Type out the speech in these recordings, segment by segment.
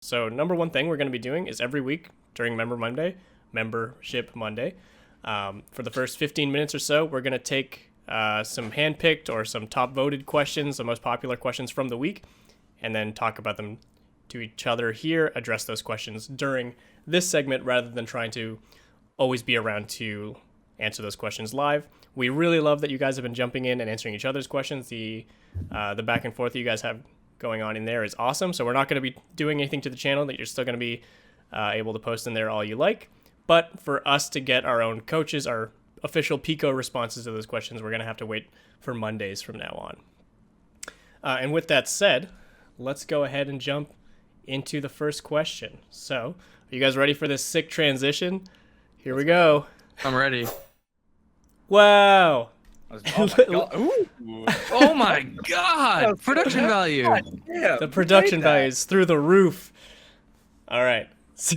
So number one thing we're going to be doing is every week during Membership Monday, for the first 15 minutes or so, we're going to take some handpicked or some top voted questions, the most popular questions from the week, and then talk about them to each other here, address those questions during this segment rather than trying to always be around to answer those questions live. We really love that you guys have been jumping in and answering each other's questions. The back and forth that you guys have going on in there is awesome. So we're not going to be doing anything to the channel that you're still going to be able to post in there all you like. But for us to get our own coaches, our official PECO responses to those questions, we're going to have to wait for Mondays from now on. And with that said, let's go ahead and jump into the first question. So, are you guys ready for this sick transition? Here we go. I'm ready. Wow. Oh my god. Ooh. Oh my god! Production value. Yeah, The production value is through the roof. All right. So,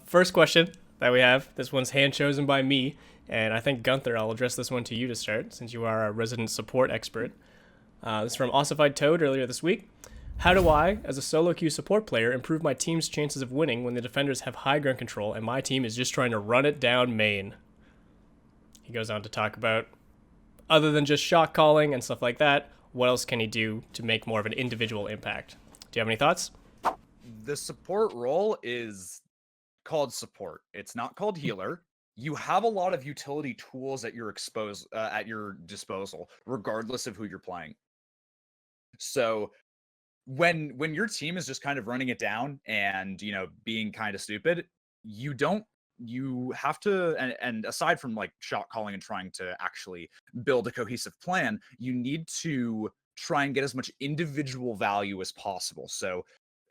first question that we have, this one's hand chosen by me, and I think Gunther, I'll address this one to you to start, since you are our resident support expert. This is from Ossified Toad earlier this week. How do I, as a solo queue support player, improve my team's chances of winning when the defenders have high ground control and my team is just trying to run it down main? He goes on to talk about, other than just shot calling and stuff like that, what else can he do to make more of an individual impact? Do you have any thoughts? The support role is called support. It's not called healer. You have a lot of utility tools at your disposal, regardless of who you're playing. So when your team is just kind of running it down and being kind of stupid, you have to, and aside from like shot calling and trying to actually build a cohesive plan, you need to try and get as much individual value as possible. So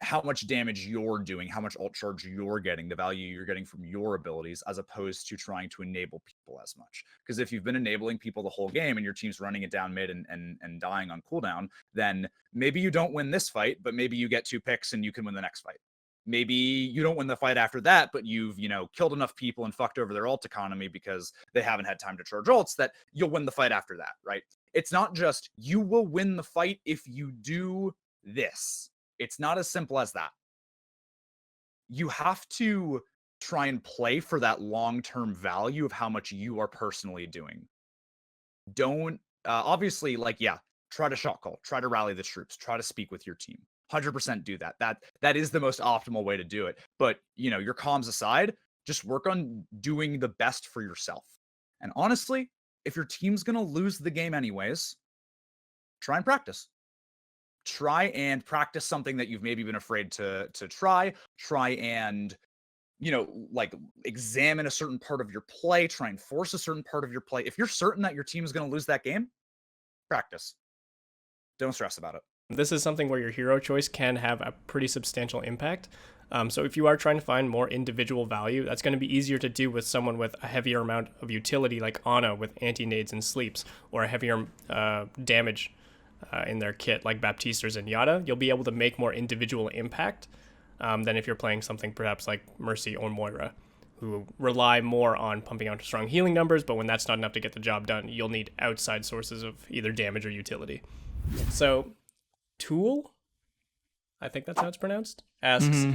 how much damage you're doing, how much ult charge you're getting, the value you're getting from your abilities, as opposed to trying to enable people as much. Because if you've been enabling people the whole game and your team's running it down mid and dying on cooldown, then maybe you don't win this fight, but maybe you get 2 picks and you can win the next fight. Maybe you don't win the fight after that, but you've, killed enough people and fucked over their ult economy because they haven't had time to charge ults that you'll win the fight after that, right? It's not just you will win the fight if you do this. It's not as simple as that. You have to try and play for that long-term value of how much you are personally doing. Don't, obviously, try to shot call, try to rally the troops, try to speak with your team. 100% do that. That is the most optimal way to do it. But, your comms aside, just work on doing the best for yourself. And honestly, if your team's going to lose the game anyways, try and practice. Try and practice something that you've maybe been afraid to try. Try and, examine a certain part of your play. Try and force a certain part of your play. If you're certain that your team is going to lose that game, practice. Don't stress about it. This is something where your hero choice can have a pretty substantial impact. So if you are trying to find more individual value, that's going to be easier to do with someone with a heavier amount of utility like Ana with anti-nades and sleeps, or a heavier damage in their kit like Baptiste or Zenyatta. You'll be able to make more individual impact than if you're playing something perhaps like Mercy or Moira, who rely more on pumping out strong healing numbers, but when that's not enough to get the job done, you'll need outside sources of either damage or utility. So Tool, I think that's how it's pronounced, asks,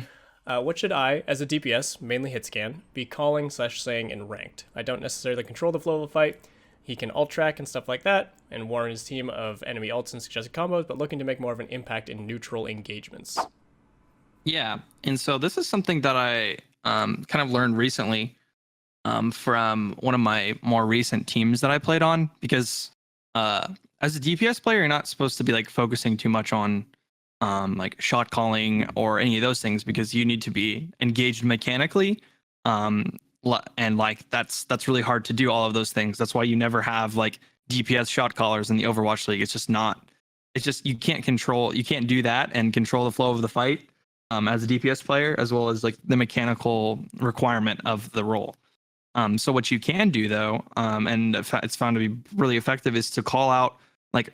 what should I, as a DPS, mainly hit scan, be calling/saying in ranked? I don't necessarily control the flow of a fight. He can ult track and stuff like that, and warn his team of enemy ults and suggested combos, but looking to make more of an impact in neutral engagements. Yeah, and so this is something that I kind of learned recently from one of my more recent teams that I played on, because as a DPS player, you're not supposed to be focusing too much on shot calling or any of those things, because you need to be engaged mechanically. And that's really hard to do all of those things. That's why you never have DPS shot callers in the Overwatch League. It's just you can't do that and control the flow of the fight as a DPS player, as well as the mechanical requirement of the role. So what you can do though, and it's found to be really effective, is to call out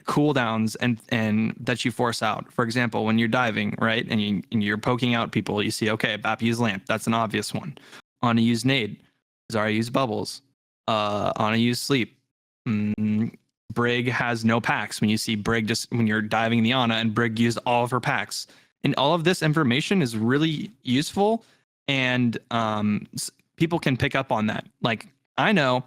cooldowns and that you force out. For example, when you're diving, right, and you're poking out people, you see, okay, Bap use lamp, that's an obvious one. Ana use nade, Zarya use bubbles, Ana use sleep. Brig has no packs. When you see Brig, just when you're diving the Ana and Brig used all of her packs, And all of this information is really useful, and people can pick up on that. Like, I know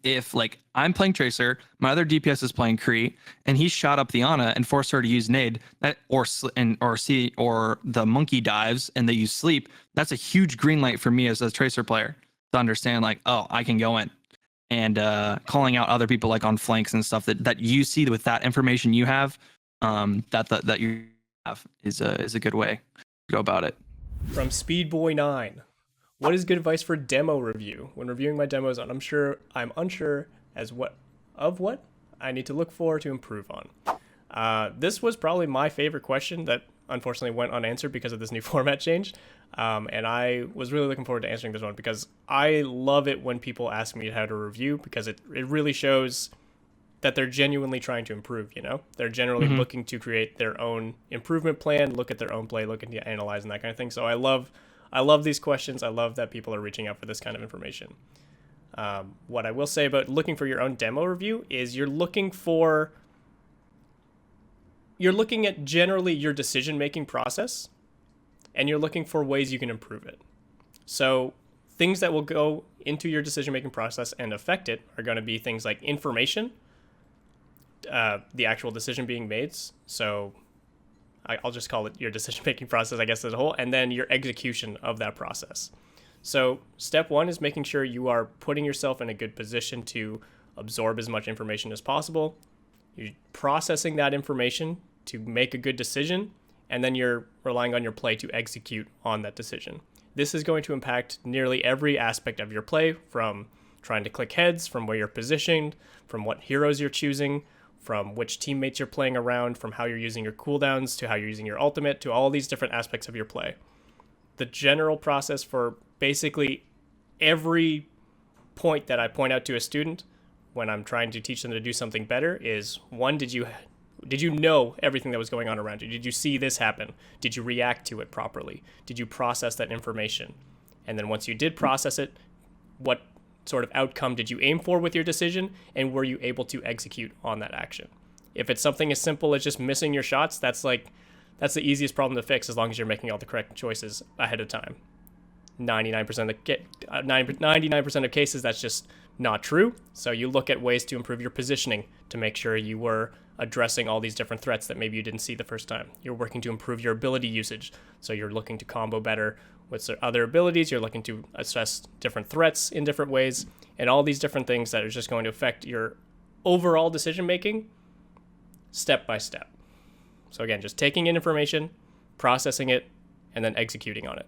if like I'm playing Tracer, my other DPS is playing Kree, and he shot up the Ana and forced her to use nade, that or the monkey dives and they use sleep. That's a huge green light for me as a Tracer player to understand, like, oh, I can go in. And calling out other people like on flanks and stuff that you see with that information you have, that you have is a good way to go about it. From Speedboy9, what is good advice for demo review? When reviewing my demos, I'm unsure as what I need to look for to improve on. This was probably my favorite question that unfortunately went unanswered because of this new format change. And I was really looking forward to answering this one because I love it when people ask me how to review, because it really shows that they're genuinely trying to improve, you know? They're generally looking to create their own improvement plan, look at their own play, look at analyze and that kind of thing. So I love these questions. I love that people are reaching out for this kind of information. What I will say about looking for your own demo review is you're looking at generally your decision-making process, and you're looking for ways you can improve it. So things that will go into your decision-making process and affect it are going to be things like information, the actual decision being made. So I'll just call it your decision-making process, I guess, as a whole, and then your execution of that process. So step one is making sure you are putting yourself in a good position to absorb as much information as possible. You're processing that information to make a good decision, and then you're relying on your play to execute on that decision. This is going to impact nearly every aspect of your play, from trying to click heads, from where you're positioned, from what heroes you're choosing, from which teammates you're playing around, from how you're using your cooldowns, to how you're using your ultimate, to all these different aspects of your play. The general process for basically every point that I point out to a student when I'm trying to teach them to do something better is, one, did you know everything that was going on around you? Did you see this happen? Did you react to it properly? Did you process that information? And then once you did process it, what sort of outcome did you aim for with your decision, and were you able to execute on that action? If it's something as simple as just missing your shots, that's the easiest problem to fix, as long as you're making all the correct choices ahead of time. 99% of cases, that's just not true. So you look at ways to improve your positioning to make sure you were addressing all these different threats that maybe you didn't see the first time. You're working to improve your ability usage. So you're looking to combo better with other abilities. You're looking to assess different threats in different ways, and all these different things that are just going to affect your overall decision making step by step. So again, just taking in information, processing it, and then executing on it.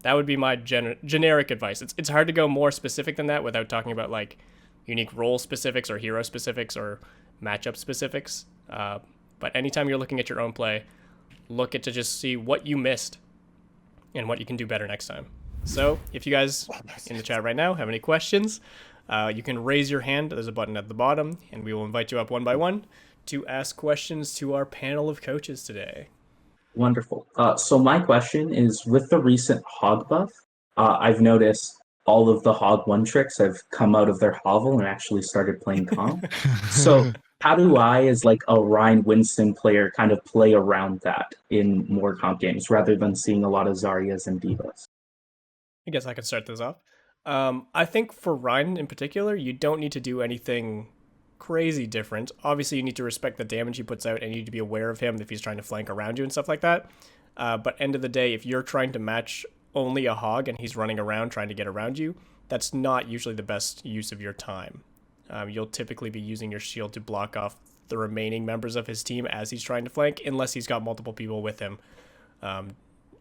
That would be my generic advice. It's hard to go more specific than that without talking about like unique role specifics or hero specifics or matchup specifics. But anytime you're looking at your own play, look at to just see what you missed and what you can do better next time. So if you guys in the chat right now have any questions, you can raise your hand. There's a button at the bottom, and we will invite you up one by one to ask questions to our panel of coaches today. Wonderful. So my question is, with the recent Hog buff, I've noticed all of the Hog 1 tricks have come out of their hovel and actually started playing comp. So how do I, as like a Ryan Winston player, kind of play around that in more comp games rather than seeing a lot of Zaryas and Divas? I guess I could start this off. I think for Ryan in particular, you don't need to do anything crazy different. Obviously, you need to respect the damage he puts out, and you need to be aware of him if he's trying to flank around you and stuff like that. But end of the day, if you're trying to match only a Hog and he's running around trying to get around you, that's not usually the best use of your time. You'll typically be using your shield to block off the remaining members of his team as he's trying to flank, unless he's got multiple people with him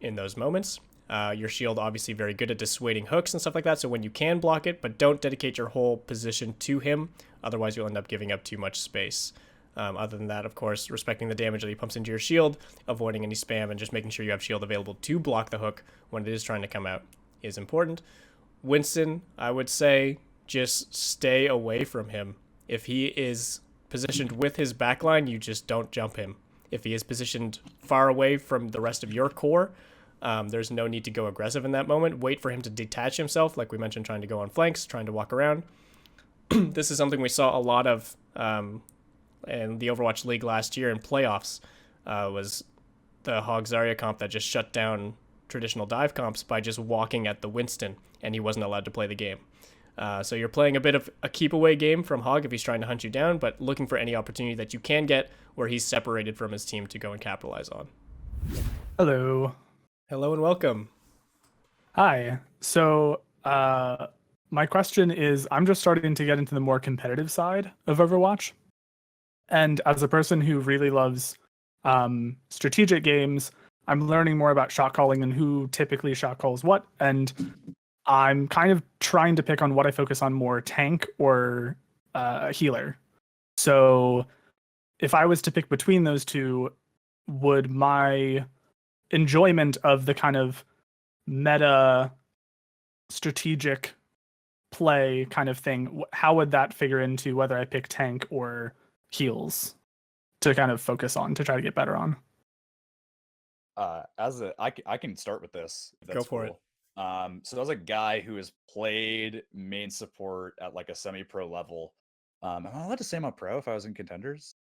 in those moments. Your shield obviously very good at dissuading hooks and stuff like that, so when you can block it, but don't dedicate your whole position to him, otherwise you'll end up giving up too much space. Other than that, of course, respecting the damage that he pumps into your shield, avoiding any spam, and just making sure you have shield available to block the hook when it is trying to come out is important. Winston, I would say just stay away from him. If he is positioned with his backline, you just don't jump him. If he is positioned far away from the rest of your core, there's no need to go aggressive in that moment. Wait for him to detach himself, like we mentioned, trying to go on flanks, trying to walk around. This is something we saw a lot of in the Overwatch League last year in playoffs, was the Hog Zarya comp that just shut down traditional dive comps by just walking at the Winston, and he wasn't allowed to play the game. So you're playing a bit of a keep away game from Hog if he's trying to hunt you down, but looking for any opportunity that you can get where he's separated from his team to go and capitalize on. Hello. Hello and welcome. Hi. So, my question is, I'm just starting to get into the more competitive side of Overwatch. And as a person who really loves strategic games, I'm learning more about shot calling and who typically shot calls what. And I'm kind of trying to pick on what I focus on more, tank or healer. So if I was to pick between those two, would my enjoyment of the kind of meta strategic play kind of thing, how would that figure into whether I pick tank or heals to kind of focus on to try to get better on? I can start with this. If that's Go for cool. So as a guy who has played main support at like a semi-pro level, am I allowed to say I'm a pro if I was in contenders?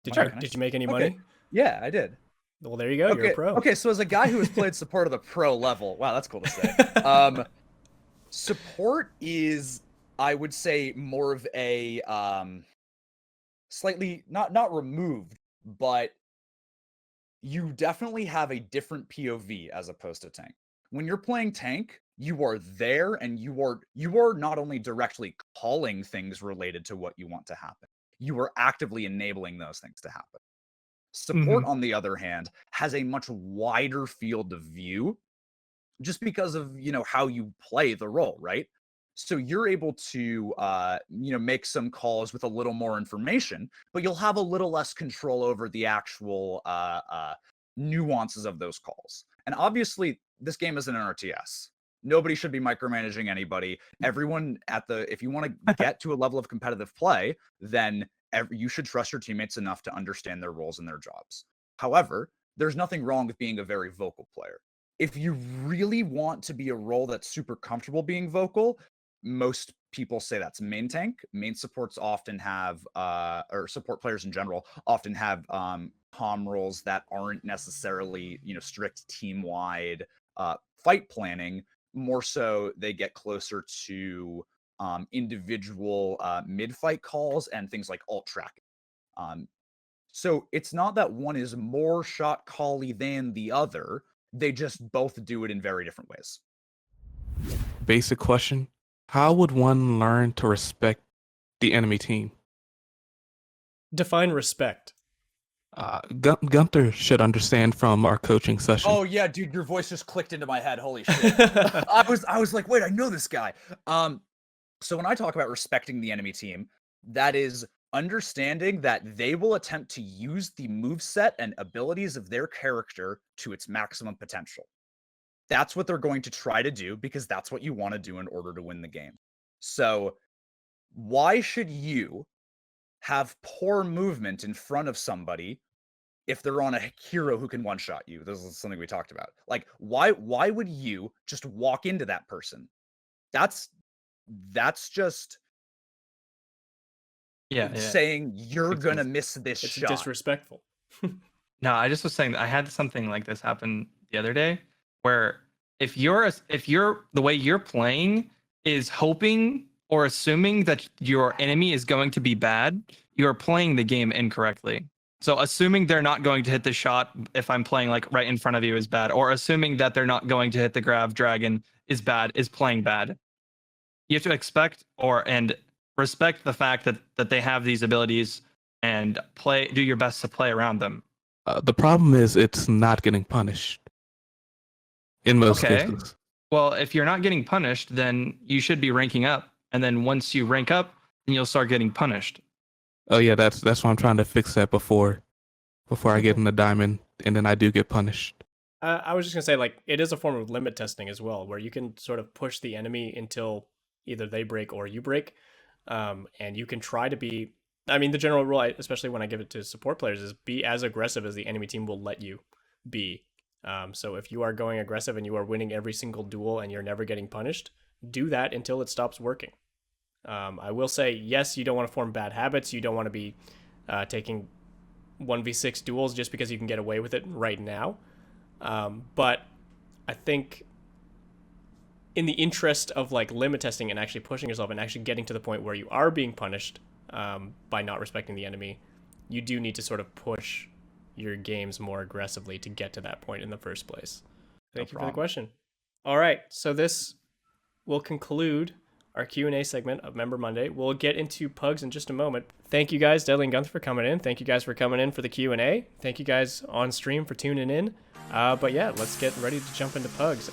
Did Can I you make any Okay. money? Yeah, I did. Well, there you go. You're a pro. Okay, so as a guy who has played support at the pro level, wow, that's cool to say. Support is, I would say, more of a slightly not removed, but you definitely have a different POV as opposed to tank. When you're playing tank, you are there and you are not only directly calling things related to what you want to happen, you are actively enabling those things to happen. Support, on the other hand, has a much wider field of view just because of, how you play the role, right? So you're able to, make some calls with a little more information, but you'll have a little less control over the actual nuances of those calls. And obviously, this game isn't an RTS. Nobody should be micromanaging anybody. Everyone if you want to get to a level of competitive play, then you should trust your teammates enough to understand their roles and their jobs. However, there's nothing wrong with being a very vocal player. If you really want to be a role that's super comfortable being vocal, most people say that's main tank. Main supports often have, or support players in general, often have comm roles that aren't necessarily, strict team-wide fight planning. More so, they get closer to individual mid-fight calls and things like ult tracking. So it's not that one is more shot cally than the other. They just both do it in very different ways. Basic question. How would one learn to respect the enemy team? Define respect. Gunther should understand from our coaching session. Oh yeah, dude, your voice just clicked into my head. Holy shit. I was like, wait, I know this guy. So when I talk about respecting the enemy team, that is understanding that they will attempt to use the moveset and abilities of their character to its maximum potential. That's what they're going to try to do because that's what you want to do in order to win the game. So why should you have poor movement in front of somebody if they're on a hero who can one-shot you? This is something we talked about. Like, why would you just walk into that person? That's just saying you're gonna miss this It's shot. disrespectful. No, I just was saying that I had something like this happen the other day where if you're the way you're playing is hoping or assuming that your enemy is going to be bad, you're playing the game incorrectly. So assuming they're not going to hit the shot if I'm playing like right in front of you is bad, or assuming that they're not going to hit the grav dragon is bad, is playing bad. You have to expect and respect the fact that they have these abilities and do your best to play around them. The problem is it's not getting punished in most cases. Well, if you're not getting punished, then you should be ranking up. And then once you rank up, then you'll start getting punished. Oh yeah, that's why I'm trying to fix that before I get in the diamond, and then I do get punished. I was just gonna say, like, it is a form of limit testing as well, where you can sort of push the enemy until either they break or you break, and you can try to be. I mean, the general rule, especially when I give it to support players, is be as aggressive as the enemy team will let you be. So if you are going aggressive and you are winning every single duel and you're never getting punished, do that until it stops working. I will say, yes, you don't want to form bad habits. You don't want to be taking 1v6 duels just because you can get away with it right now. But I think in the interest of like limit testing and actually pushing yourself and actually getting to the point where you are being punished by not respecting the enemy, you do need to sort of push your games more aggressively to get to that point in the first place. Thank you for the question. All right, so this will conclude our Q&A segment of Member Monday. We'll get into pugs in just a moment. Thank you guys, Deadly and Gunther, for coming in. Thank you guys for coming in for the Q&A. Thank you guys on stream for tuning in. But yeah, let's get ready to jump into pugs.